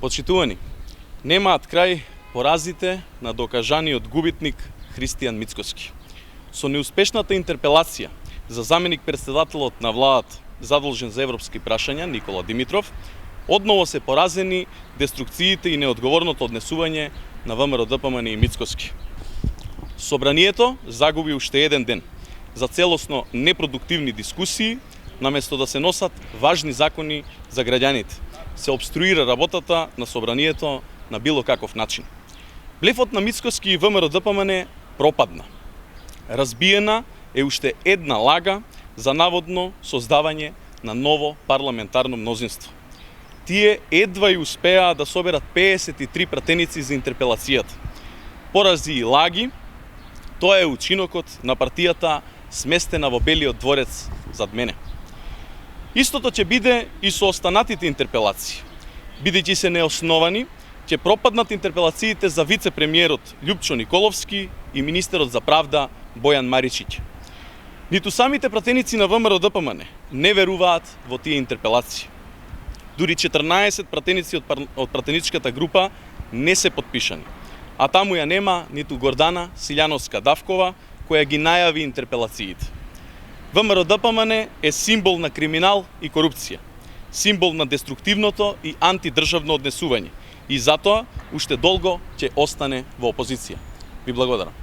Почитувани, немаат крај поразите на докажаниот губитник Христијан Мицкоски. Со неуспешната интерпелација за заменик претседателот на владата задолжен за европски прашања Никола Димитров, одново се поразени деструкциите и неодговорното однесување на ВМРО ДПМН и Мицкоски. Собранието загуби уште еден ден за целосно непродуктивни дискусии, наместо да се носат важни закони за граѓаните. Се обструира работата на собранието на било каков начин. Блефот на Мицкоски и ВМРО ДПМН пропадна. Разбиена е уште една лага за наводно создавање на ново парламентарно мнозинство. Тие едва и успеа да соберат 53 пратеници за интерпелацијата. Порази и лаги, тоа е учинокот на партијата сместена во Белиот дворец зад мене. Истото ќе биде и со останатите интерпелации. Бидејќи се неосновани, ќе пропаднат интерпелациите за вице-премиерот Љупчо Николовски и министерот за правда Бојан Маричиќ. Ниту самите пратеници на ВМРО ДПМН не веруваат во тие интерпелации. Дури 14 пратеници од пратеничката група не се подпишани, а таму ја нема ниту Гордана Силјановска-Давкова, која ги најави интерпелациите. ВМРО ДПМН е символ на криминал и корупција, символ на деструктивното и антидржавно однесување и затоа уште долго ќе остане во опозиција. Ви благодарам.